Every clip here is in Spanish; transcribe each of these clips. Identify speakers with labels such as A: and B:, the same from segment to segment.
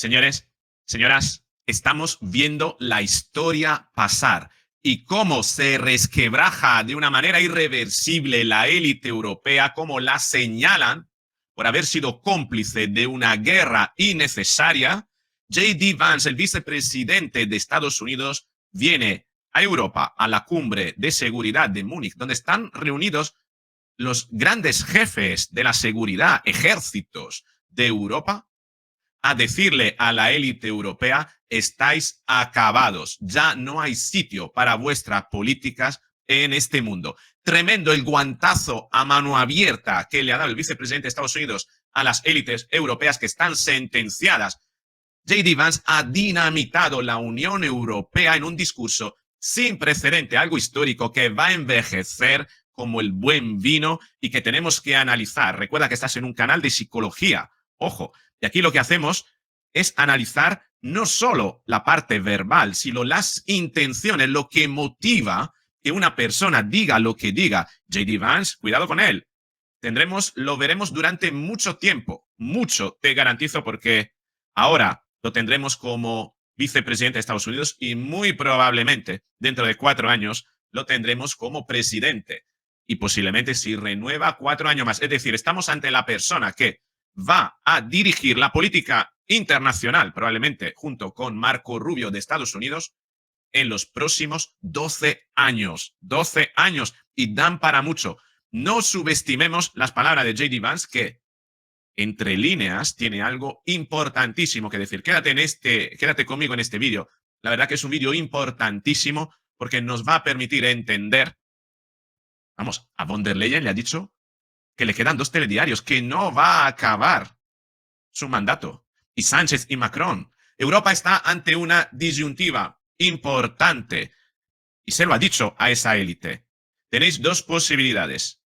A: Señores, señoras, estamos viendo la historia pasar y cómo se resquebraja de una manera irreversible la élite europea, cómo la señalan por haber sido cómplice de una guerra innecesaria. J.D. Vance, el vicepresidente de Estados Unidos, viene a Europa, a la cumbre de seguridad de Múnich, donde están reunidos los grandes jefes de la seguridad, ejércitos de Europa, a decirle a la élite europea: estáis acabados, ya no hay sitio para vuestras políticas en este mundo. Tremendo el guantazo a mano abierta que le ha dado el vicepresidente de Estados Unidos a las élites europeas que están sentenciadas. J.D. Vance ha dinamitado la Unión Europea en un discurso sin precedente, algo histórico que va a envejecer como el buen vino y que tenemos que analizar. Recuerda que estás en un canal de psicología. Ojo, y aquí lo que hacemos es analizar no solo la parte verbal, sino las intenciones, lo que motiva que una persona diga lo que diga. J.D. Vance, cuidado con él. Lo veremos durante mucho tiempo, mucho, te garantizo, porque ahora lo tendremos como vicepresidente de Estados Unidos y muy probablemente dentro de 4 años lo tendremos como presidente y posiblemente si renueva 4 años más. Es decir, estamos ante la persona que va a dirigir la política internacional, probablemente junto con Marco Rubio de Estados Unidos, en los próximos 12 años. 12 años y dan para mucho. No subestimemos las palabras de J.D. Vance, que entre líneas tiene algo importantísimo que decir. Quédate conmigo en este vídeo. La verdad que es un vídeo importantísimo porque nos va a permitir entender. Vamos, a von der Leyen le ha dicho que le quedan 2 telediarios, que no va a acabar su mandato. Y Sánchez y Macron. Europa está ante una disyuntiva importante y se lo ha dicho a esa élite. Tenéis 2 posibilidades: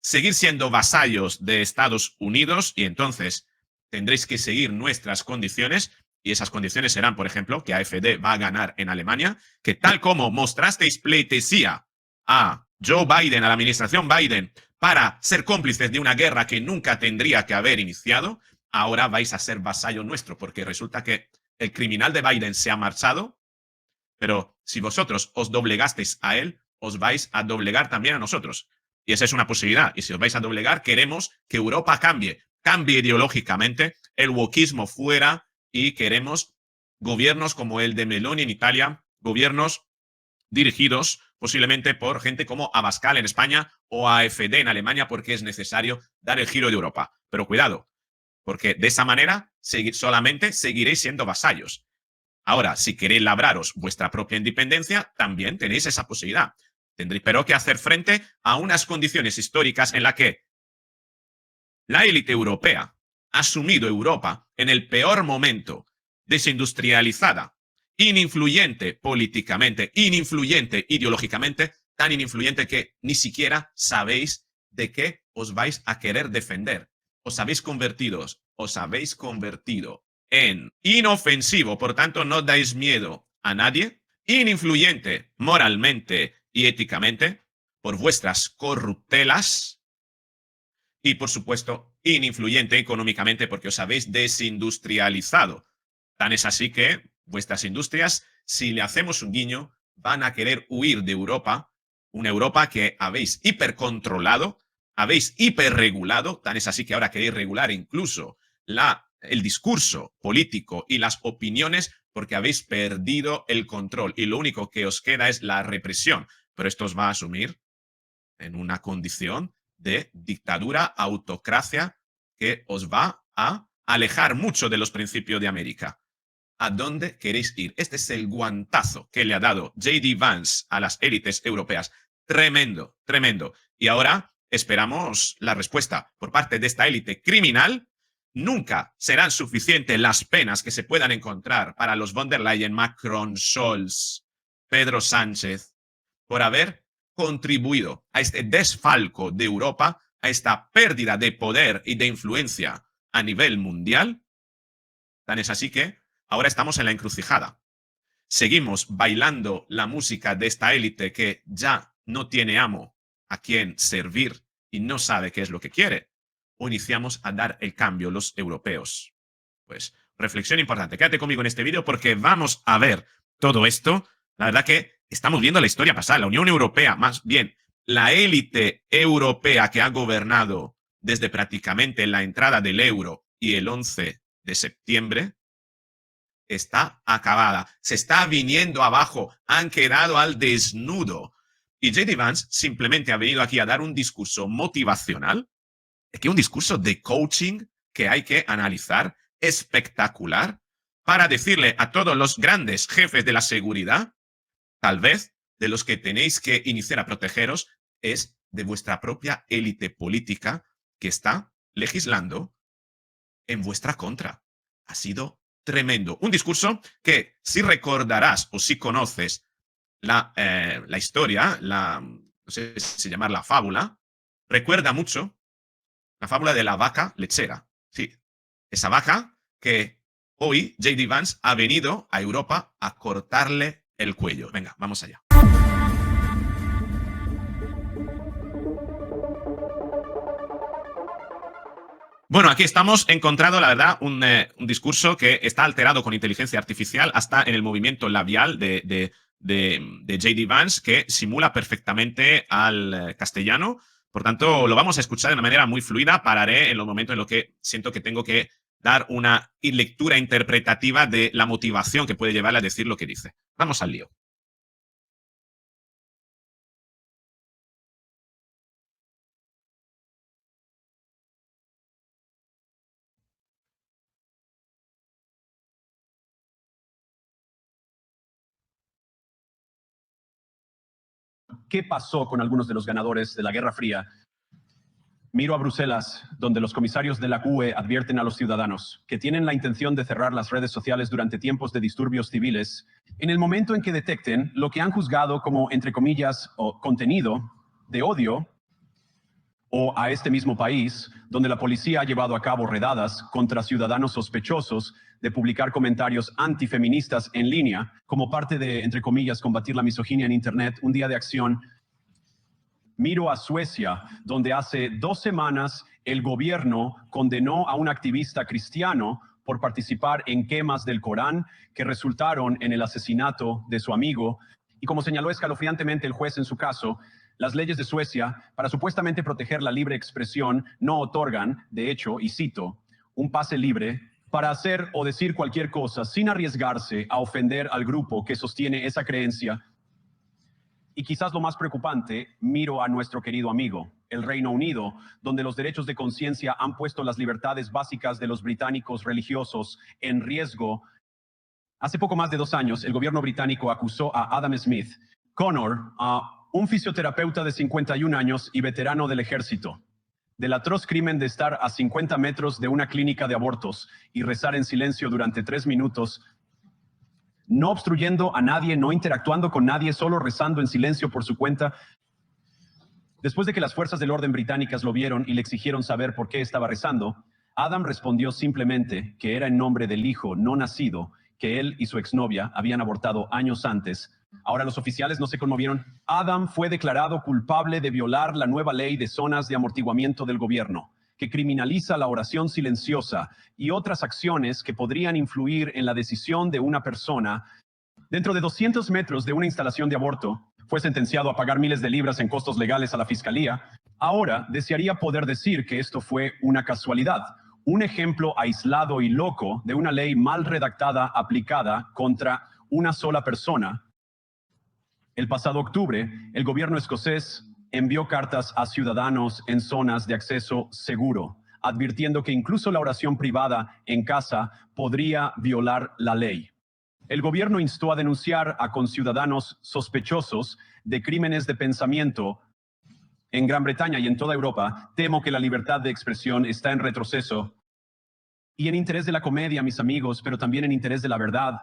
A: seguir siendo vasallos de Estados Unidos y entonces tendréis que seguir nuestras condiciones, y esas condiciones serán, por ejemplo, que AfD va a ganar en Alemania, que tal como mostrasteis pleitesía a Joe Biden, a la administración Biden, para ser cómplices de una guerra que nunca tendría que haber iniciado, ahora vais a ser vasallo nuestro, porque resulta que el criminal de Biden se ha marchado, pero si vosotros os doblegasteis a él, os vais a doblegar también a nosotros. Y esa es una posibilidad. Y si os vais a doblegar, queremos que Europa cambie ideológicamente, el wokismo fuera, y queremos gobiernos como el de Meloni en Italia, gobiernos dirigidos posiblemente por gente como Abascal en España o AfD en Alemania, porque es necesario dar el giro de Europa. Pero cuidado, porque de esa manera solamente seguiréis siendo vasallos. Ahora, si queréis labraros vuestra propia independencia, también tenéis esa posibilidad. Tendréis pero que hacer frente a unas condiciones históricas en las que la élite europea ha sumido Europa en el peor momento, desindustrializada, ininfluyente políticamente, ininfluyente ideológicamente, tan ininfluyente que ni siquiera sabéis de qué os vais a querer defender. Os habéis convertido en inofensivo, por tanto no dais miedo a nadie, ininfluyente moralmente y éticamente por vuestras corruptelas y, por supuesto, ininfluyente económicamente porque os habéis desindustrializado. Tan es así que vuestras industrias, si le hacemos un guiño, van a querer huir de Europa, una Europa que habéis hipercontrolado, habéis hiperregulado, tan es así que ahora queréis regular incluso el discurso político y las opiniones porque habéis perdido el control y lo único que os queda es la represión. Pero esto os va a asumir en una condición de dictadura, autocracia, que os va a alejar mucho de los principios de América. ¿A dónde queréis ir? Este es el guantazo que le ha dado J.D. Vance a las élites europeas. Tremendo, tremendo. Y ahora esperamos la respuesta por parte de esta élite criminal. Nunca serán suficientes las penas que se puedan encontrar para los von der Leyen, Macron, Scholz, Pedro Sánchez, por haber contribuido a este desfalco de Europa, a esta pérdida de poder y de influencia a nivel mundial. Tan es así que ahora estamos en la encrucijada. Seguimos bailando la música de esta élite que ya no tiene amo a quien servir y no sabe qué es lo que quiere. O iniciamos a dar el cambio los europeos. Pues reflexión importante. Quédate conmigo en este vídeo porque vamos a ver todo esto. La verdad que estamos viendo la historia pasar. La Unión Europea, más bien, la élite europea que ha gobernado desde prácticamente la entrada del euro y el 11 de septiembre, está acabada. Se está viniendo abajo. Han quedado al desnudo. Y J.D. Vance simplemente ha venido aquí a dar un discurso motivacional, que un discurso de coaching que hay que analizar, espectacular, para decirle a todos los grandes jefes de la seguridad, tal vez de los que tenéis que iniciar a protegeros es de vuestra propia élite política que está legislando en vuestra contra. Ha sido tremendo. Un discurso que si recordarás o si conoces la historia, no sé si llamarla fábula, recuerda mucho la fábula de la vaca lechera. Sí, esa vaca que hoy J.D. Vance ha venido a Europa a cortarle el cuello. Venga, vamos allá. Bueno, aquí estamos encontrando, la verdad, un discurso que está alterado con inteligencia artificial hasta en el movimiento labial de J.D. Vance, que simula perfectamente al castellano. Por tanto, lo vamos a escuchar de una manera muy fluida. Pararé en los momentos en los que siento que tengo que dar una lectura interpretativa de la motivación que puede llevarle a decir lo que dice. Vamos al lío.
B: ¿Qué pasó con algunos de los ganadores de la Guerra Fría? Miro a Bruselas, donde los comisarios de la UE advierten a los ciudadanos que tienen la intención de cerrar las redes sociales durante tiempos de disturbios civiles, en el momento en que detecten lo que han juzgado como, entre comillas, o contenido de odio, o a este mismo país, donde la policía ha llevado a cabo redadas contra ciudadanos sospechosos de publicar comentarios antifeministas en línea, como parte de, entre comillas, combatir la misoginia en Internet, un día de acción. Miro a Suecia, donde hace 2 semanas el gobierno condenó a un activista cristiano por participar en quemas del Corán que resultaron en el asesinato de su amigo. Y como señaló escalofriantemente el juez en su caso, las leyes de Suecia, para supuestamente proteger la libre expresión, no otorgan, de hecho, y cito, un pase libre para hacer o decir cualquier cosa sin arriesgarse a ofender al grupo que sostiene esa creencia. Y quizás lo más preocupante, miro a nuestro querido amigo, el Reino Unido, donde los derechos de conciencia han puesto las libertades básicas de los británicos religiosos en riesgo. Hace poco más de 2 años, el gobierno británico acusó a Adam Smith, Connor, un fisioterapeuta de 51 años y veterano del ejército, del atroz crimen de estar a 50 metros de una clínica de abortos y rezar en silencio durante 3 minutos, no obstruyendo a nadie, no interactuando con nadie, solo rezando en silencio por su cuenta. Después de que las fuerzas del orden británicas lo vieron y le exigieron saber por qué estaba rezando, Adam respondió simplemente que era en nombre del hijo no nacido que él y su exnovia habían abortado años antes. Ahora los oficiales no se conmovieron. Adam fue declarado culpable de violar la nueva ley de zonas de amortiguamiento del gobierno, que criminaliza la oración silenciosa y otras acciones que podrían influir en la decisión de una persona. Dentro de 200 metros de una instalación de aborto, fue sentenciado a pagar miles de libras en costos legales a la fiscalía. Ahora desearía poder decir que esto fue una casualidad, un ejemplo aislado y loco de una ley mal redactada aplicada contra una sola persona. El pasado octubre, el gobierno escocés envió cartas a ciudadanos en zonas de acceso seguro, advirtiendo que incluso la oración privada en casa podría violar la ley. El gobierno instó a denunciar a conciudadanos sospechosos de crímenes de pensamiento. En Gran Bretaña y en toda Europa, temo que la libertad de expresión está en retroceso. Y en interés de la comedia, mis amigos, pero también en interés de la verdad,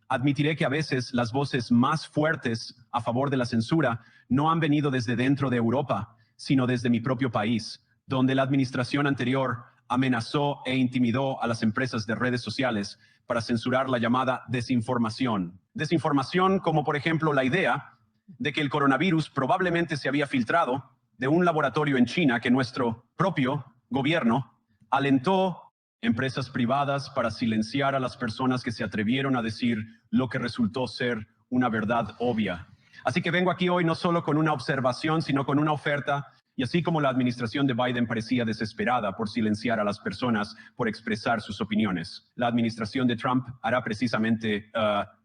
B: admitiré que a veces las voces más fuertes a favor de la censura no han venido desde dentro de Europa, sino desde mi propio país, donde la administración anterior amenazó e intimidó a las empresas de redes sociales para censurar la llamada desinformación. Desinformación como, por ejemplo, la idea de que el coronavirus probablemente se había filtrado de un laboratorio en China que nuestro propio gobierno alentó empresas privadas para silenciar a las personas que se atrevieron a decir lo que resultó ser una verdad obvia. Así que vengo aquí hoy no solo con una observación, sino con una oferta. Y así como la administración de Biden parecía desesperada por silenciar a las personas por expresar sus opiniones, la administración de Trump hará precisamente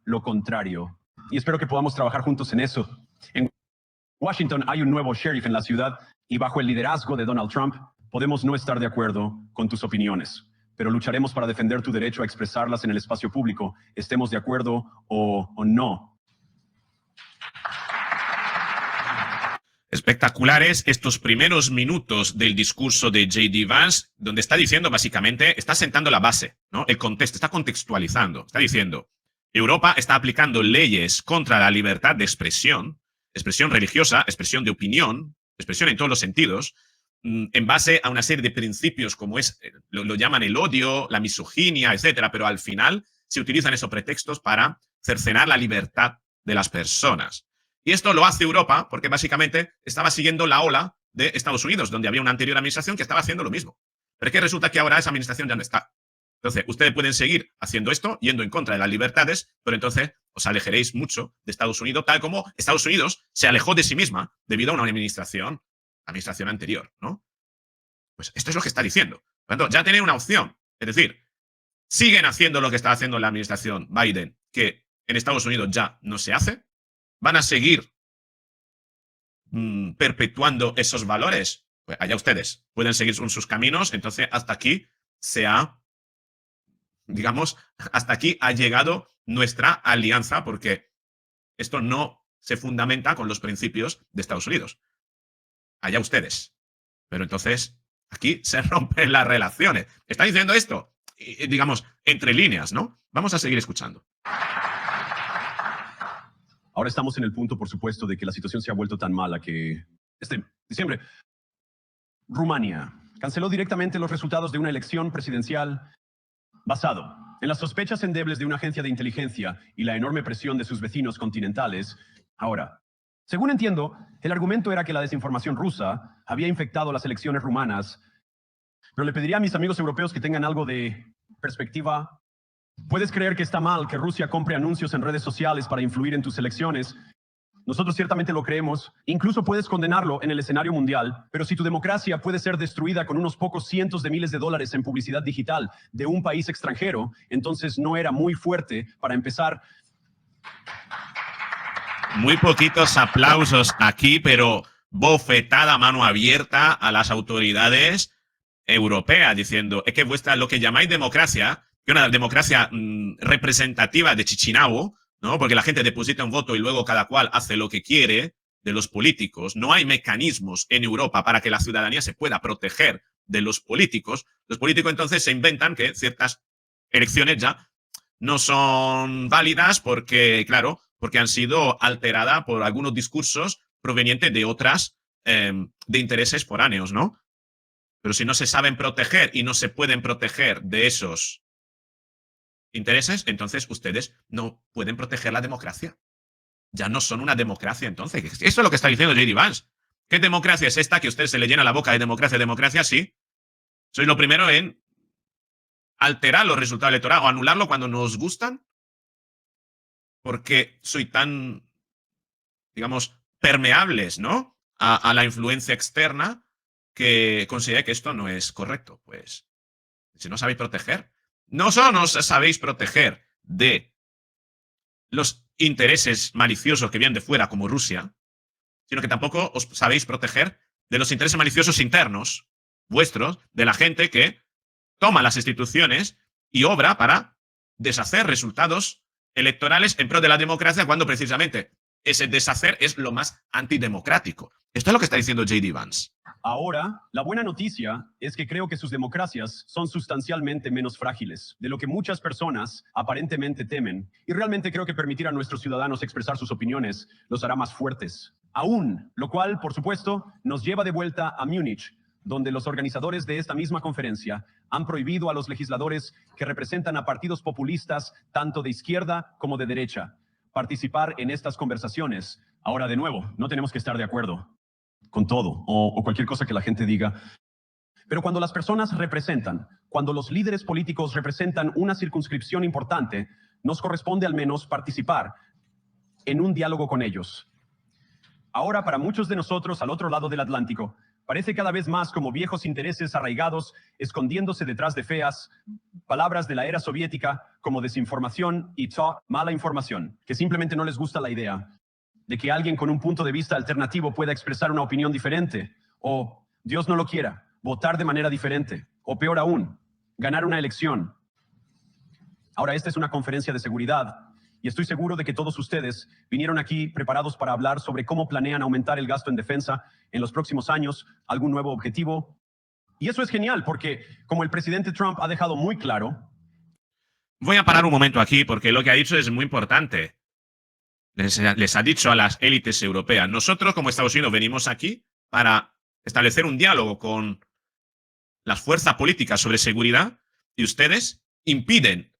B: lo contrario. Y espero que podamos trabajar juntos en eso. En Washington hay un nuevo sheriff en la ciudad y bajo el liderazgo de Donald Trump podemos no estar de acuerdo con tus opiniones, pero lucharemos para defender tu derecho a expresarlas en el espacio público, estemos de acuerdo o no.
A: Espectaculares estos primeros minutos del discurso de J.D. Vance, donde está diciendo básicamente, está sentando la base, ¿no? El contexto, está contextualizando, está diciendo, Europa está aplicando leyes contra la libertad de expresión religiosa, expresión de opinión, expresión en todos los sentidos, en base a una serie de principios como es, lo llaman el odio, la misoginia, etcétera, pero al final se utilizan esos pretextos para cercenar la libertad de las personas. Y esto lo hace Europa porque básicamente estaba siguiendo la ola de Estados Unidos, donde había una anterior administración que estaba haciendo lo mismo. Pero es que resulta que ahora esa administración ya no está. Entonces, ustedes pueden seguir haciendo esto, yendo en contra de las libertades, pero entonces os alejaréis mucho de Estados Unidos, tal como Estados Unidos se alejó de sí misma debido a una administración anterior, ¿no? Pues esto es lo que está diciendo. Por lo tanto, ya tienen una opción. Es decir, siguen haciendo lo que está haciendo la administración Biden, que en Estados Unidos ya no se hace. ¿Van a seguir perpetuando esos valores? Pues allá ustedes. Pueden seguir sus caminos. Entonces, hasta aquí digamos, hasta aquí ha llegado nuestra alianza, porque esto no se fundamenta con los principios de Estados Unidos. Allá ustedes. Pero entonces, aquí se rompen las relaciones. ¿Está diciendo esto? Digamos, entre líneas, ¿no? Vamos a seguir escuchando.
B: Ahora estamos en el punto, por supuesto, de que la situación se ha vuelto tan mala que este diciembre Rumania canceló directamente los resultados de una elección presidencial basado en las sospechas endebles de una agencia de inteligencia y la enorme presión de sus vecinos continentales. Ahora, según entiendo, el argumento era que la desinformación rusa había infectado las elecciones rumanas, pero le pediría a mis amigos europeos que tengan algo de perspectiva. ¿Puedes creer que está mal que Rusia compre anuncios en redes sociales para influir en tus elecciones? Nosotros ciertamente lo creemos. Incluso puedes condenarlo en el escenario mundial, pero si tu democracia puede ser destruida con unos pocos cientos de miles de dólares en publicidad digital de un país extranjero, entonces no era muy fuerte para empezar.
A: Muy poquitos aplausos aquí, pero bofetada, mano abierta a las autoridades europeas, diciendo, es que lo que llamáis democracia, que una democracia representativa de Chichinabo, ¿no? Porque la gente deposita un voto y luego cada cual hace lo que quiere de los políticos. No hay mecanismos en Europa para que la ciudadanía se pueda proteger de los políticos. Los políticos entonces se inventan que ciertas elecciones ya no son válidas porque, claro, porque han sido alteradas por algunos discursos provenientes de otras, de intereses foráneos, ¿no? Pero si no se saben proteger y no se pueden proteger de esos intereses, entonces ustedes no pueden proteger la democracia. Ya no son una democracia, entonces. Eso es lo que está diciendo J.D. Vance. ¿Qué democracia es esta que a usted se le llena la boca de democracia, democracia? Sí. Soy lo primero en alterar los resultados electorales o anularlo cuando nos gustan, porque soy tan, digamos, permeables, ¿no? A la influencia externa que considera que esto no es correcto. Pues, si no sabéis proteger, no solo os sabéis proteger de los intereses maliciosos que vienen de fuera, como Rusia, sino que tampoco os sabéis proteger de los intereses maliciosos internos vuestros, de la gente que toma las instituciones y obra para deshacer resultados electorales en pro de la democracia, cuando precisamente ese deshacer es lo más antidemocrático. Esto es lo que está diciendo J.D. Vance.
B: Ahora, la buena noticia es que creo que sus democracias son sustancialmente menos frágiles de lo que muchas personas aparentemente temen, y realmente creo que permitir a nuestros ciudadanos expresar sus opiniones los hará más fuertes. Aún, lo cual, por supuesto, nos lleva de vuelta a Múnich, donde los organizadores de esta misma conferencia han prohibido a los legisladores que representan a partidos populistas, tanto de izquierda como de derecha, participar en estas conversaciones. Ahora, de nuevo, no tenemos que estar de acuerdo con todo o cualquier cosa que la gente diga, Pero cuando las personas cuando los líderes políticos representan una circunscripción importante, nos corresponde al menos participar en un diálogo con ellos. Ahora, para muchos de nosotros al otro lado del Atlántico, parece cada vez más como viejos intereses arraigados escondiéndose detrás de feas palabras de la era soviética como desinformación y mala información, que simplemente no les gusta la idea de que alguien con un punto de vista alternativo pueda expresar una opinión diferente o, Dios no lo quiera, votar de manera diferente o, peor aún, ganar una elección. Ahora, esta es una conferencia de seguridad y estoy seguro de que todos ustedes vinieron aquí preparados para hablar sobre cómo planean aumentar el gasto en defensa en los próximos años, algún nuevo objetivo. Y eso es genial porque, como el presidente Trump ha dejado muy claro...
A: Voy a parar un momento aquí porque lo que ha dicho es muy importante. Les ha dicho a las élites europeas, nosotros como Estados Unidos venimos aquí para establecer un diálogo con las fuerzas políticas sobre seguridad y ustedes impiden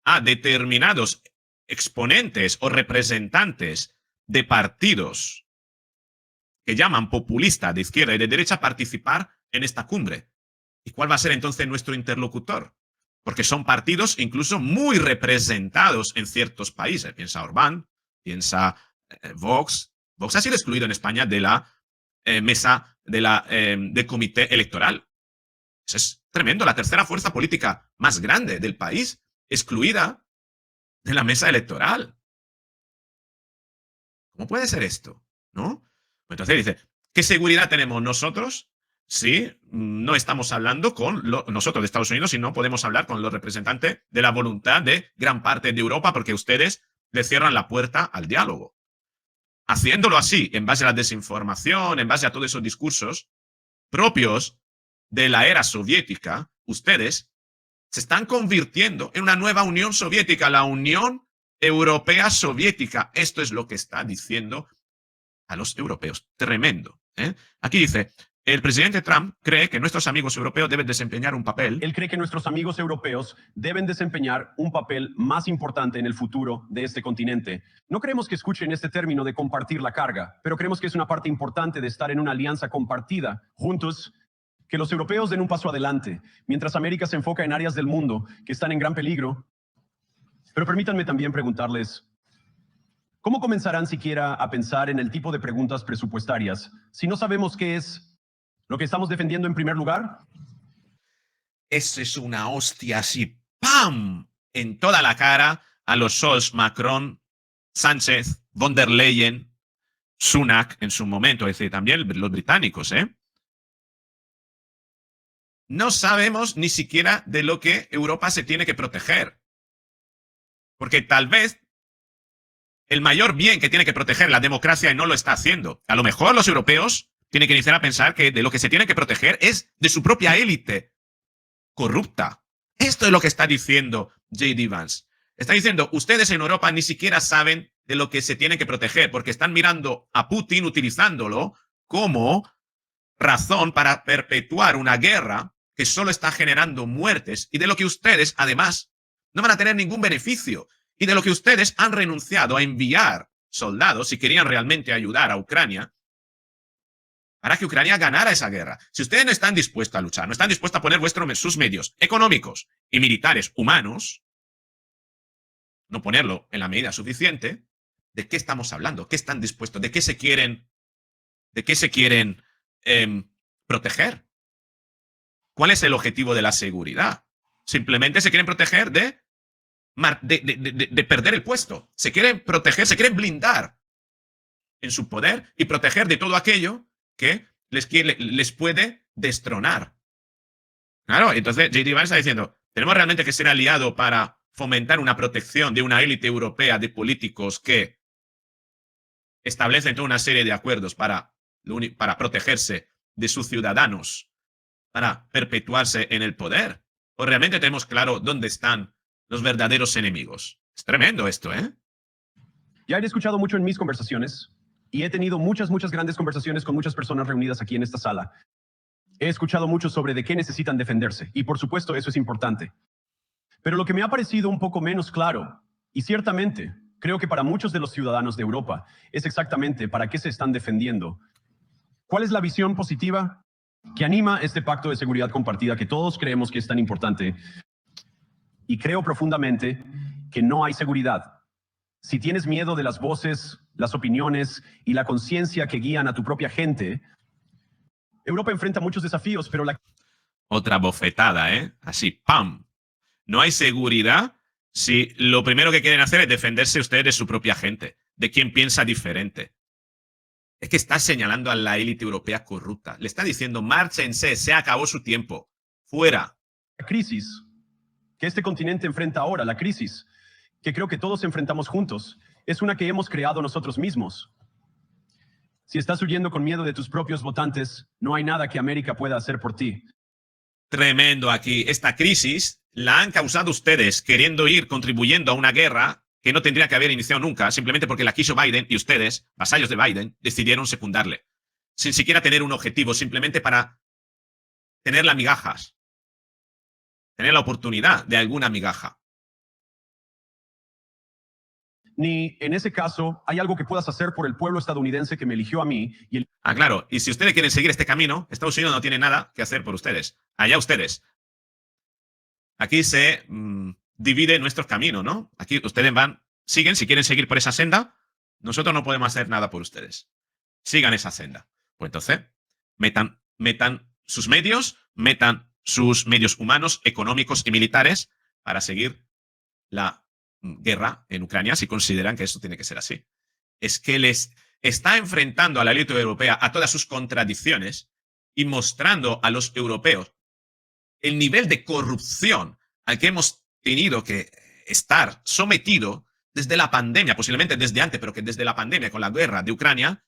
A: a determinados exponentes o representantes de partidos que llaman populistas de izquierda y de derecha participar en esta cumbre. ¿Y cuál va a ser entonces nuestro interlocutor? Porque son partidos incluso muy representados en ciertos países. Piensa Orbán, piensa Vox. Vox ha sido excluido en España de la mesa del comité electoral. Eso es tremendo. La tercera fuerza política más grande del país, excluida de la mesa electoral. ¿Cómo puede ser esto? ¿No? Entonces dice, ¿qué seguridad tenemos nosotros? Sí, no estamos hablando con nosotros de Estados Unidos, sino podemos hablar con los representantes de la voluntad de gran parte de Europa, porque ustedes le cierran la puerta al diálogo. Haciéndolo así, en base a la desinformación, en base a todos esos discursos propios de la era soviética, ustedes se están convirtiendo en una nueva Unión Soviética, la Unión Europea Soviética. Esto es lo que está diciendo a los europeos. Tremendo. Aquí dice, el presidente Trump cree que nuestros amigos europeos deben desempeñar un papel.
B: Él cree que nuestros amigos europeos deben desempeñar un papel más importante en el futuro de este continente. No creemos que escuchen este término de compartir la carga, pero creemos que es una parte importante de estar en una alianza compartida, juntos, que los europeos den un paso adelante, mientras América se enfoca en áreas del mundo que están en gran peligro. Pero permítanme también preguntarles, ¿cómo comenzarán siquiera a pensar en el tipo de preguntas presupuestarias si no sabemos qué es lo que estamos defendiendo en primer lugar?
A: Eso es una hostia así, ¡pam!, en toda la cara a los Scholz, Macron, Sánchez, von der Leyen, Sunak en su momento, es decir, también los británicos, No sabemos ni siquiera de lo que Europa se tiene que proteger. Porque tal vez el mayor bien que tiene que proteger la democracia y no lo está haciendo. A lo mejor los europeos tienen que iniciar a pensar que de lo que se tiene que proteger es de su propia élite corrupta. Esto es lo que está diciendo J.D. Vance. Está diciendo, ustedes en Europa ni siquiera saben de lo que se tiene que proteger porque están mirando a Putin utilizándolo como razón para perpetuar una guerra que solo está generando muertes y de lo que ustedes, además, no van a tener ningún beneficio y de lo que ustedes han renunciado a enviar soldados si querían realmente ayudar a Ucrania para que Ucrania ganara esa guerra. Si ustedes no están dispuestos a luchar, no están dispuestos a poner sus medios económicos y militares humanos, no ponerlo en la medida suficiente, ¿de qué estamos hablando? ¿Qué están dispuestos? ¿De qué se quieren proteger? ¿Cuál es el objetivo de la seguridad? Simplemente se quieren proteger de perder el puesto. Se quieren proteger, se quieren blindar en su poder y proteger de todo aquello que les puede destronar. Claro, entonces J.D. Vance está diciendo, tenemos realmente que ser aliados para fomentar una protección de una élite europea de políticos que establecen toda una serie de acuerdos para protegerse de sus ciudadanos, para perpetuarse en el poder. ¿O realmente tenemos claro dónde están los verdaderos enemigos? Es tremendo esto,
B: Ya he escuchado mucho en mis conversaciones y he tenido muchas grandes conversaciones con muchas personas reunidas aquí en esta sala. He escuchado mucho sobre de qué necesitan defenderse y por supuesto eso es importante. Pero lo que me ha parecido un poco menos claro, y ciertamente creo que para muchos de los ciudadanos de Europa, es exactamente para qué se están defendiendo. ¿Cuál es la visión positiva que anima este pacto de seguridad compartida que todos creemos que es tan importante. Y creo profundamente que no hay seguridad si tienes miedo de las voces, las opiniones y la conciencia que guían a tu propia gente. Europa enfrenta muchos desafíos, pero
A: Otra bofetada, ¿eh? Así, ¡pam! No hay seguridad si lo primero que quieren hacer es defenderse ustedes de su propia gente, de quien piensa diferente. Es que está señalando a la élite europea corrupta. Le está diciendo, márchense, se acabó su tiempo. Fuera.
B: la crisis que este continente enfrenta ahora, la crisis que creo que todos enfrentamos juntos, es una que hemos creado nosotros mismos. Si estás huyendo con miedo de tus propios votantes, no hay nada que América pueda hacer por ti.
A: Tremendo aquí. Esta crisis la han causado ustedes queriendo ir contribuyendo a una guerra que no tendría que haber iniciado nunca, simplemente porque la quiso Biden y ustedes, vasallos de Biden, decidieron secundarle. Sin siquiera tener un objetivo, simplemente para tener las migajas. Tener la oportunidad de alguna migaja.
B: Ni en ese caso hay algo que puedas hacer por el pueblo estadounidense que me eligió a mí y el
A: Ah, claro. Y si ustedes quieren seguir este camino, Estados Unidos no tiene nada que hacer por ustedes. Allá ustedes. Aquí se divide nuestro camino, ¿no? Aquí ustedes siguen, si quieren seguir por esa senda, nosotros no podemos hacer nada por ustedes. Sigan esa senda. Pues entonces, metan sus medios humanos, económicos y militares para seguir la guerra en Ucrania, si consideran que esto tiene que ser así. Es que les está enfrentando a la élite europea a todas sus contradicciones y mostrando a los europeos el nivel de corrupción al que hemos tenido que estar sometido desde la pandemia, posiblemente desde antes, pero que desde la pandemia con la guerra de Ucrania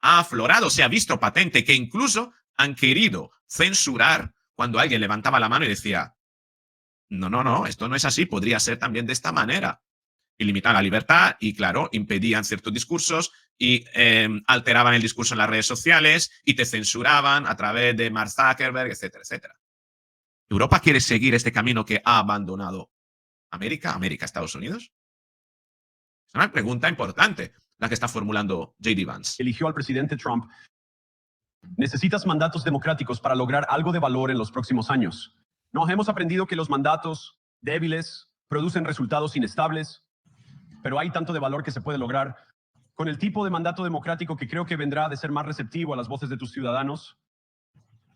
A: ha aflorado, se ha visto patente, que incluso han querido censurar cuando alguien levantaba la mano y decía, no, esto no es así, podría ser también de esta manera. Y limitaban la libertad y, claro, impedían ciertos discursos y alteraban el discurso en las redes sociales y te censuraban a través de Mark Zuckerberg, etcétera, etcétera. ¿Europa quiere seguir este camino que ha abandonado América, Estados Unidos? Es una pregunta importante la que está formulando J.D. Vance.
B: eligió al presidente Trump. Necesitas mandatos democráticos para lograr algo de valor en los próximos años. Nos hemos aprendido que los mandatos débiles producen resultados inestables, pero hay tanto de valor que se puede lograr con el tipo de mandato democrático que creo que vendrá de ser más receptivo a las voces de tus ciudadanos.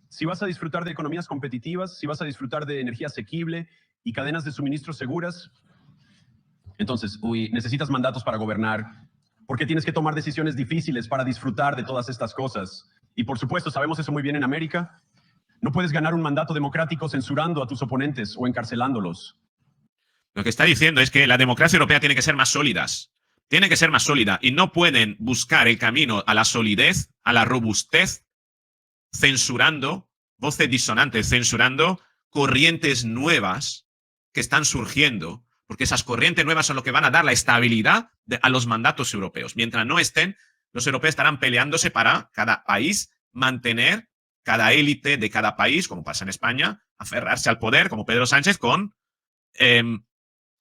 B: Si vas a disfrutar de economías competitivas, si vas a disfrutar de energía asequible y cadenas de suministro seguras, entonces, necesitas mandatos para gobernar, porque tienes que tomar decisiones difíciles para disfrutar de todas estas cosas. Y por supuesto, sabemos eso muy bien en América. No puedes ganar un mandato democrático censurando a tus oponentes o encarcelándolos.
A: Lo que está diciendo es que la democracia europea tiene que ser más sólida. Tiene que ser más sólida y no pueden buscar el camino a la solidez, a la robustez, censurando voces disonantes, censurando corrientes nuevas que están surgiendo, porque esas corrientes nuevas son lo que van a dar la estabilidad a los mandatos europeos. Mientras no estén, los europeos estarán peleándose para cada país mantener, cada élite de cada país, como pasa en España, aferrarse al poder, como Pedro Sánchez, con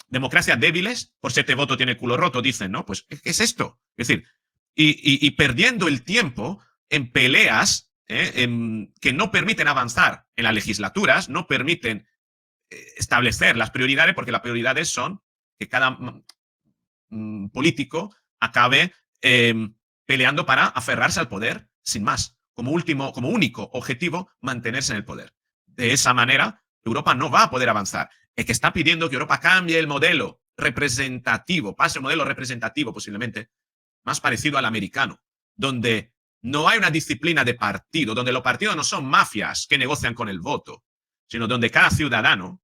A: democracias débiles, por 7 votos tiene el culo roto, dicen, ¿no? Pues, ¿qué es esto? Es decir, y perdiendo el tiempo en peleas que no permiten avanzar en las legislaturas, no permiten establecer las prioridades, porque las prioridades son que cada político acabe peleando para aferrarse al poder, sin más, como único objetivo, mantenerse en el poder. De esa manera, Europa no va a poder avanzar. El que está pidiendo que Europa cambie el modelo representativo, pase un modelo representativo posiblemente, más parecido al americano, donde no hay una disciplina de partido, donde los partidos no son mafias que negocian con el voto, sino donde cada ciudadano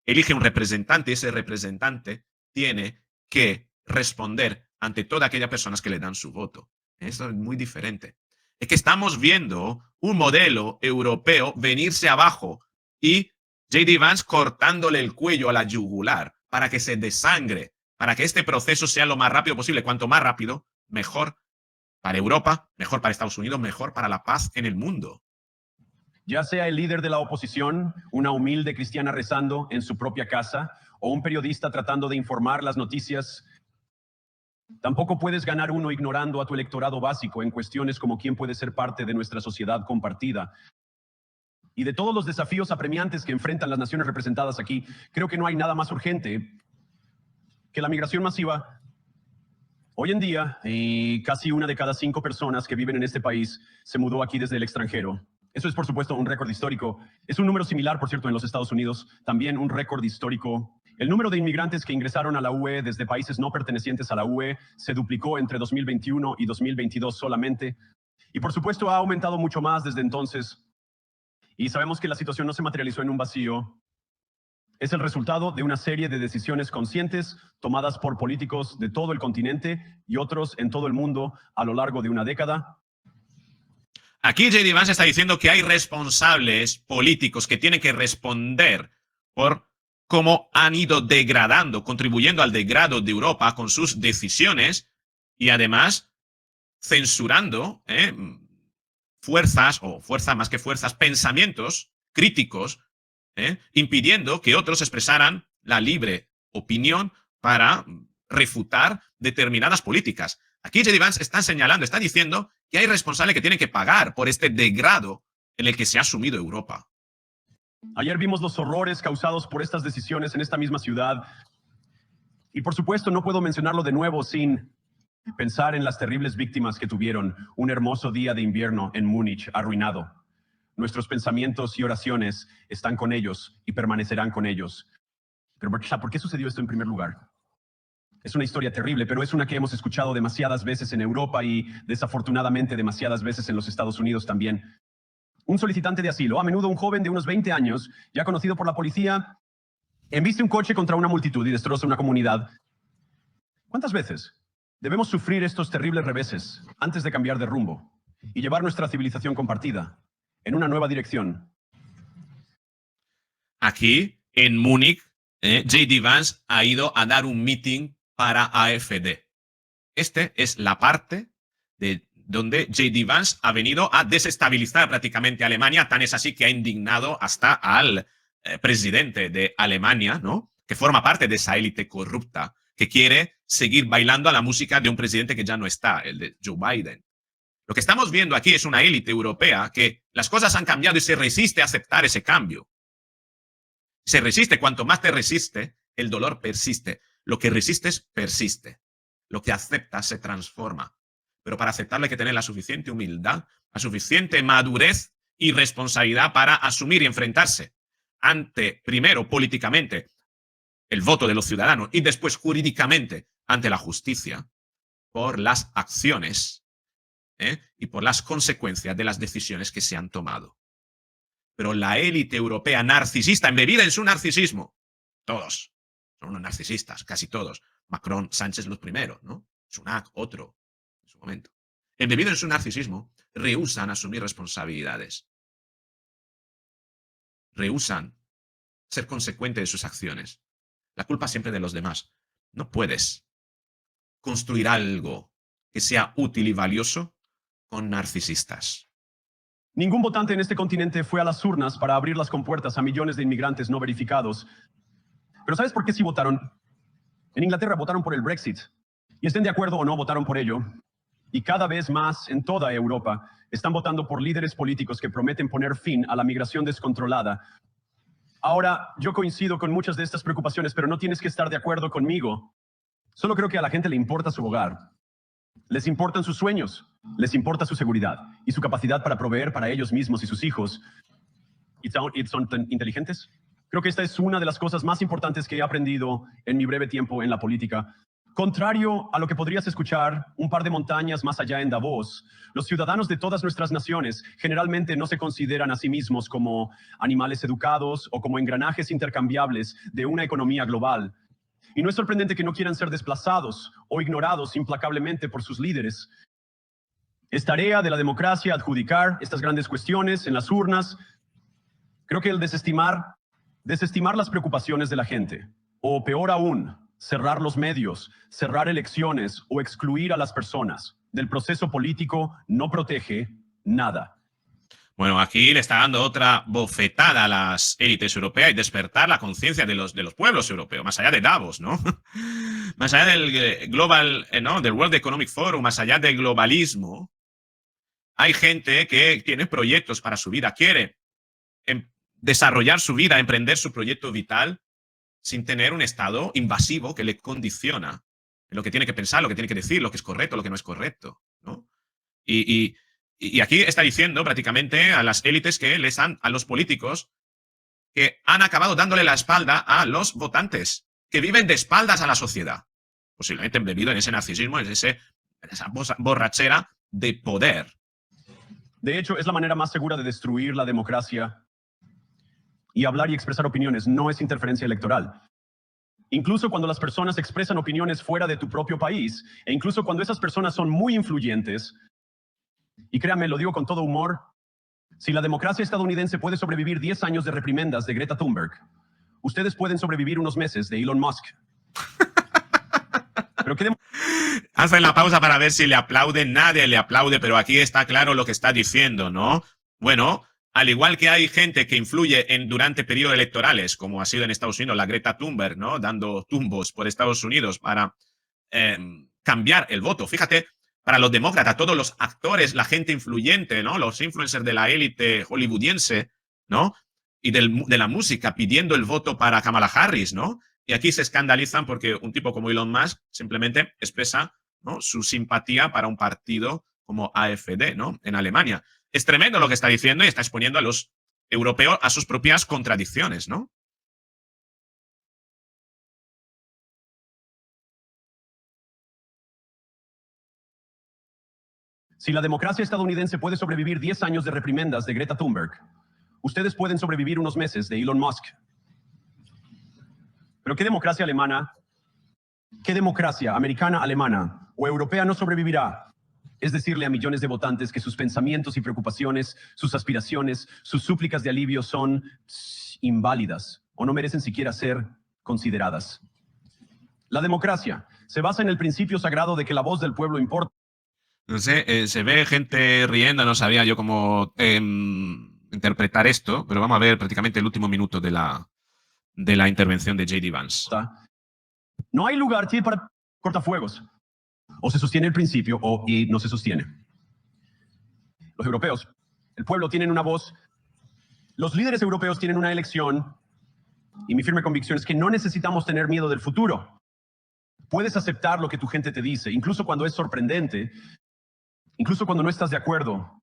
A: elige un representante y ese representante tiene que responder ante todas aquellas personas que le dan su voto. Eso es muy diferente. Es que estamos viendo un modelo europeo venirse abajo y J.D. Vance cortándole el cuello a la yugular para que se desangre, para que este proceso sea lo más rápido posible. Cuanto más rápido, mejor para Europa, mejor para Estados Unidos, mejor para la paz en el mundo.
B: Ya sea el líder de la oposición, una humilde cristiana rezando en su propia casa, o un periodista tratando de informar las noticias Tampoco puedes ganar uno ignorando a tu electorado básico en cuestiones como quién puede ser parte de nuestra sociedad compartida. Y de todos los desafíos apremiantes que enfrentan las naciones representadas aquí, creo que no hay nada más urgente que la migración masiva. Hoy en día, casi una de cada 5 personas que viven en este país se mudó aquí desde el extranjero. Eso es, por supuesto, un récord histórico. Es un número similar, por cierto, en los Estados Unidos. También un récord histórico. El número de inmigrantes que ingresaron a la UE desde países no pertenecientes a la UE se duplicó entre 2021 y 2022 solamente. Y, por supuesto, ha aumentado mucho más desde entonces. Y sabemos que la situación no se materializó en un vacío. Es el resultado de una serie de decisiones conscientes tomadas por políticos de todo el continente y otros en todo el mundo a lo largo de una década.
A: Aquí J.D. Vance está diciendo que hay responsables políticos que tienen que responder por cómo han ido degradando, contribuyendo al degrado de Europa con sus decisiones y además censurando fuerzas, o fuerza más que fuerzas, pensamientos críticos, impidiendo que otros expresaran la libre opinión para refutar determinadas políticas. Aquí J.D. Vance está señalando, está diciendo que hay responsables que tienen que pagar por este degrado en el que se ha sumido Europa.
B: Ayer vimos los horrores causados por estas decisiones en esta misma ciudad. Y por supuesto no puedo mencionarlo de nuevo sin pensar en las terribles víctimas que tuvieron un hermoso día de invierno en Múnich arruinado. Nuestros pensamientos y oraciones están con ellos y permanecerán con ellos. Pero ¿por qué sucedió esto en primer lugar? Es una historia terrible, pero es una que hemos escuchado demasiadas veces en Europa y desafortunadamente demasiadas veces en los Estados Unidos también. Un solicitante de asilo, a menudo un joven de unos 20 años, ya conocido por la policía, embiste un coche contra una multitud y destroza una comunidad. ¿Cuántas veces debemos sufrir estos terribles reveses antes de cambiar de rumbo y llevar nuestra civilización compartida en una nueva dirección?
A: Aquí, en Múnich, J.D. Vance ha ido a dar un meeting para AfD. Este es la parte de donde J.D. Vance ha venido a desestabilizar prácticamente a Alemania, tan es así que ha indignado hasta al presidente de Alemania, ¿no? Que forma parte de esa élite corrupta, que quiere seguir bailando a la música de un presidente que ya no está, el de Joe Biden. Lo que estamos viendo aquí es una élite europea que las cosas han cambiado y se resiste a aceptar ese cambio. Se resiste, cuanto más te resiste, el dolor persiste. Lo que resistes, persiste. Lo que aceptas se transforma. Pero para aceptarlo hay que tener la suficiente humildad, la suficiente madurez y responsabilidad para asumir y enfrentarse ante, primero, políticamente, el voto de los ciudadanos y después jurídicamente ante la justicia por las acciones y por las consecuencias de las decisiones que se han tomado. Pero la élite europea narcisista, embebida en su narcisismo, todos son unos narcisistas, casi todos. Macron, Sánchez los primeros, ¿no? Sunak, otro, en su momento. Embebido en su narcisismo, rehúsan asumir responsabilidades. Rehúsan ser consecuentes de sus acciones. La culpa siempre de los demás. No puedes construir algo que sea útil y valioso con narcisistas.
B: Ningún votante en este continente fue a las urnas para abrir las compuertas a millones de inmigrantes no verificados. Pero ¿sabes por qué sí votaron? En Inglaterra votaron por el Brexit. Y estén de acuerdo o no, votaron por ello. Y cada vez más en toda Europa están votando por líderes políticos que prometen poner fin a la migración descontrolada. Ahora, yo coincido con muchas de estas preocupaciones, pero no tienes que estar de acuerdo conmigo. Solo creo que a la gente le importa su hogar. Les importan sus sueños, les importa su seguridad y su capacidad para proveer para ellos mismos y sus hijos. ¿Y son tan inteligentes? Creo que esta es una de las cosas más importantes que he aprendido en mi breve tiempo en la política. Contrario a lo que podrías escuchar un par de montañas más allá en Davos, los ciudadanos de todas nuestras naciones generalmente no se consideran a sí mismos como animales educados o como engranajes intercambiables de una economía global. Y no es sorprendente que no quieran ser desplazados o ignorados implacablemente por sus líderes. Es tarea de la democracia adjudicar estas grandes cuestiones en las urnas. Creo que el desestimar las preocupaciones de la gente, o peor aún, cerrar los medios, cerrar elecciones o excluir a las personas del proceso político no protege nada.
A: Bueno, aquí le está dando otra bofetada a las élites europeas y despertar la conciencia de los pueblos europeos, más allá de Davos, ¿no? Más allá del global, ¿no? Del World Economic Forum, más allá del globalismo, hay gente que tiene proyectos para su vida, quiere desarrollar su vida, emprender su proyecto vital sin tener un Estado invasivo que le condiciona en lo que tiene que pensar, lo que tiene que decir, lo que es correcto, lo que no es correcto, ¿no? Y aquí está diciendo prácticamente a las élites que les han, a los políticos, que han acabado dándole la espalda a los votantes, que viven de espaldas a la sociedad. Posiblemente embebido en ese narcisismo, en esa borrachera de poder.
B: De hecho, es la manera más segura de destruir la democracia. Y hablar y expresar opiniones no es interferencia electoral. Incluso cuando las personas expresan opiniones fuera de tu propio país, e incluso cuando esas personas son muy influyentes, y créanme, lo digo con todo humor, si la democracia estadounidense puede sobrevivir 10 años de reprimendas de Greta Thunberg, ustedes pueden sobrevivir unos meses de Elon Musk. Pero ¿qué
A: Hacen la pausa para ver si le aplauden, nadie le aplaude, pero aquí está claro lo que está diciendo, ¿no? Bueno, al igual que hay gente que influye durante periodos electorales, como ha sido en Estados Unidos la Greta Thunberg, ¿no? Dando tumbos por Estados Unidos para cambiar el voto. Fíjate, para los demócratas, todos los actores, la gente influyente, ¿no? Los influencers de la élite hollywoodiense, ¿no? Y de la música pidiendo el voto para Kamala Harris, ¿no? Y aquí se escandalizan porque un tipo como Elon Musk simplemente expresa, ¿no? Su simpatía para un partido como AfD, ¿no? En Alemania. Es tremendo lo que está diciendo y está exponiendo a los europeos a sus propias contradicciones, ¿no?
B: Si la democracia estadounidense puede sobrevivir 10 años de reprimendas de Greta Thunberg, ustedes pueden sobrevivir unos meses de Elon Musk. Pero ¿qué democracia alemana, qué democracia americana, alemana o europea no sobrevivirá? Es decirle a millones de votantes que sus pensamientos y preocupaciones, sus aspiraciones, sus súplicas de alivio son inválidas o no merecen siquiera ser consideradas. La democracia se basa en el principio sagrado de que la voz del pueblo importa.
A: No sé, se ve gente riendo, no sabía yo cómo interpretar esto, pero vamos a ver prácticamente el último minuto de la intervención de J.D. Vance.
B: No hay lugar aquí para cortafuegos. O se sostiene el principio y no se sostiene. Los europeos, el pueblo, tienen una voz. Los líderes europeos tienen una elección. Y mi firme convicción es que no necesitamos tener miedo del futuro. Puedes aceptar lo que tu gente te dice, incluso cuando es sorprendente, incluso cuando no estás de acuerdo.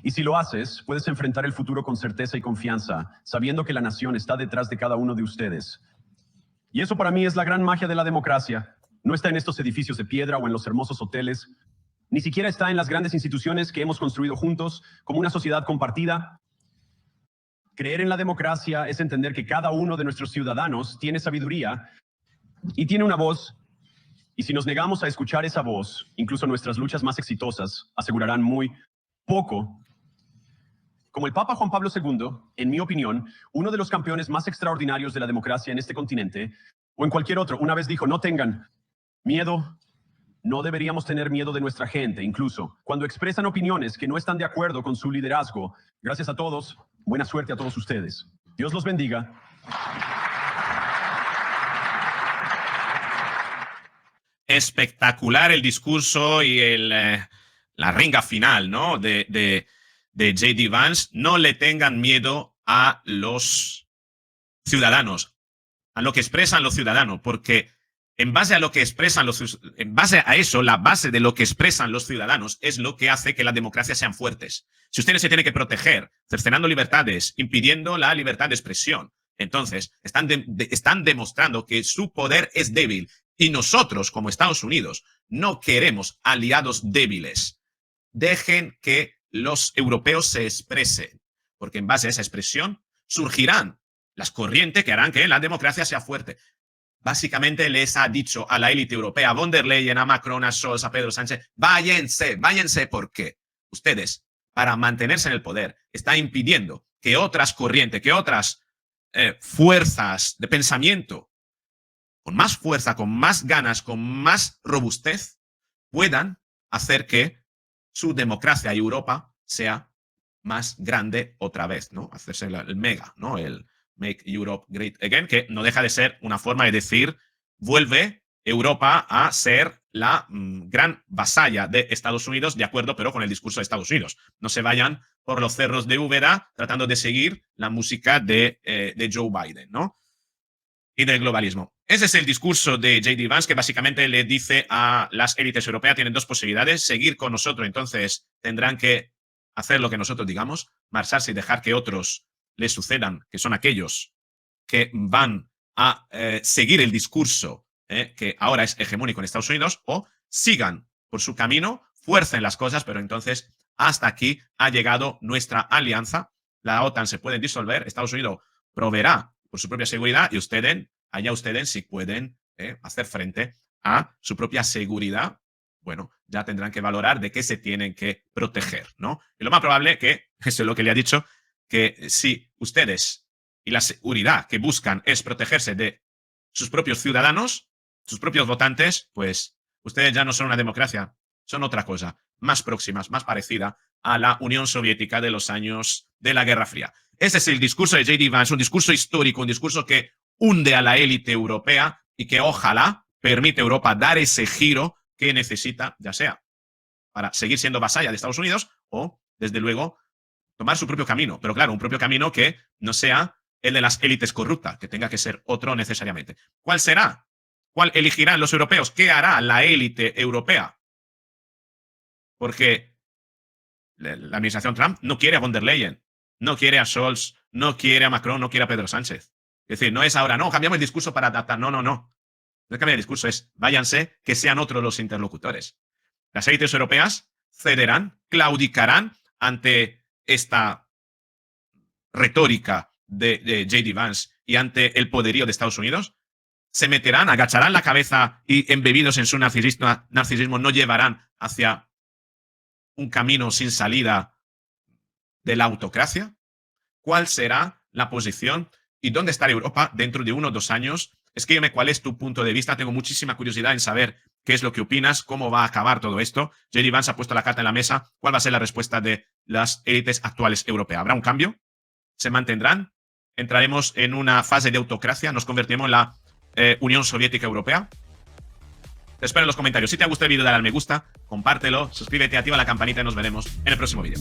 B: Y si lo haces, puedes enfrentar el futuro con certeza y confianza, sabiendo que la nación está detrás de cada uno de ustedes. Y eso para mí es la gran magia de la democracia. No está en estos edificios de piedra o en los hermosos hoteles. Ni siquiera está en las grandes instituciones que hemos construido juntos como una sociedad compartida. Creer en la democracia es entender que cada uno de nuestros ciudadanos tiene sabiduría y tiene una voz. Y si nos negamos a escuchar esa voz, incluso nuestras luchas más exitosas asegurarán muy poco. Como el Papa Juan Pablo II, en mi opinión, uno de los campeones más extraordinarios de la democracia en este continente, o en cualquier otro, una vez dijo: no tengan miedo, no deberíamos tener miedo de nuestra gente, incluso cuando expresan opiniones que no están de acuerdo con su liderazgo. Gracias a todos, buena suerte a todos ustedes. Dios los bendiga.
A: Espectacular el discurso y la ringa final, ¿no? de J.D. Vance. No le tengan miedo a los ciudadanos, a lo que expresan los ciudadanos, porque en base a lo que expresan en base a eso, la base de lo que expresan los ciudadanos es lo que hace que las democracias sean fuertes. Si ustedes se tienen que proteger, cercenando libertades, impidiendo la libertad de expresión, entonces están demostrando que su poder es débil. Y nosotros, como Estados Unidos, no queremos aliados débiles. Dejen que los europeos se expresen, porque en base a esa expresión surgirán las corrientes que harán que la democracia sea fuerte. Básicamente les ha dicho a la élite europea, a von der Leyen, a Macron, a Scholz, a Pedro Sánchez: váyanse, porque ustedes, para mantenerse en el poder, están impidiendo que otras corrientes, que otras fuerzas de pensamiento con más fuerza, con más ganas, con más robustez, puedan hacer que su democracia y Europa sea más grande otra vez, ¿no? Hacerse el mega, ¿no? El Make Europe Great Again, que no deja de ser una forma de decir: vuelve Europa a ser la gran vasalla de Estados Unidos, de acuerdo, pero con el discurso de Estados Unidos. No se vayan por los cerros de Úbeda tratando de seguir la música de Joe Biden, ¿no? Y del globalismo. Ese es el discurso de J.D. Vance, que básicamente le dice a las élites europeas, tienen dos posibilidades: seguir con nosotros, entonces tendrán que hacer lo que nosotros digamos, marcharse y dejar que otros les sucedan, que son aquellos que van a seguir el discurso que ahora es hegemónico en Estados Unidos, o sigan por su camino, fuercen las cosas, pero entonces hasta aquí ha llegado nuestra alianza. La OTAN se puede disolver, Estados Unidos proveerá por su propia seguridad y ustedes, allá ustedes si pueden hacer frente a su propia seguridad, bueno, ya tendrán que valorar de qué se tienen que proteger, ¿no? Y lo más probable que, eso es lo que le ha dicho, que si ustedes y la seguridad que buscan es protegerse de sus propios ciudadanos, sus propios votantes, pues ustedes ya no son una democracia, son otra cosa, más próximas, más parecida a la Unión Soviética de los años de la Guerra Fría. Ese es el discurso de J.D. Vance, un discurso histórico, un discurso que hunde a la élite europea y que ojalá permite a Europa dar ese giro que necesita, ya sea para seguir siendo vasalla de Estados Unidos o, desde luego, tomar su propio camino. Pero claro, un propio camino que no sea el de las élites corruptas, que tenga que ser otro necesariamente. ¿Cuál será? ¿Cuál elegirán los europeos? ¿Qué hará la élite europea? Porque la administración Trump no quiere a von der Leyen, no quiere a Scholz, no quiere a Macron, no quiere a Pedro Sánchez. Es decir, no es ahora, no, cambiamos el discurso para adaptar. No, no, no. No es cambiar el discurso, es váyanse, que sean otros los interlocutores. Las élites europeas cederán, claudicarán ante esta retórica de J.D. Vance y ante el poderío de Estados Unidos, se meterán, agacharán la cabeza y, embebidos en su narcisismo, no llevarán hacia un camino sin salida de la autocracia. ¿Cuál será la posición y dónde estará Europa dentro de 1 o 2 años? Escríbeme cuál es tu punto de vista. Tengo muchísima curiosidad en saber qué es lo que opinas, cómo va a acabar todo esto. J.D. Vance ha puesto la carta en la mesa. ¿Cuál va a ser la respuesta de las élites actuales europeas? ¿Habrá un cambio? ¿Se mantendrán? ¿Entraremos en una fase de autocracia? ¿Nos convertiremos en la Unión Soviética Europea? Te espero en los comentarios. Si te ha gustado el vídeo, dale al me gusta, compártelo, suscríbete, activa la campanita y nos veremos en el próximo vídeo.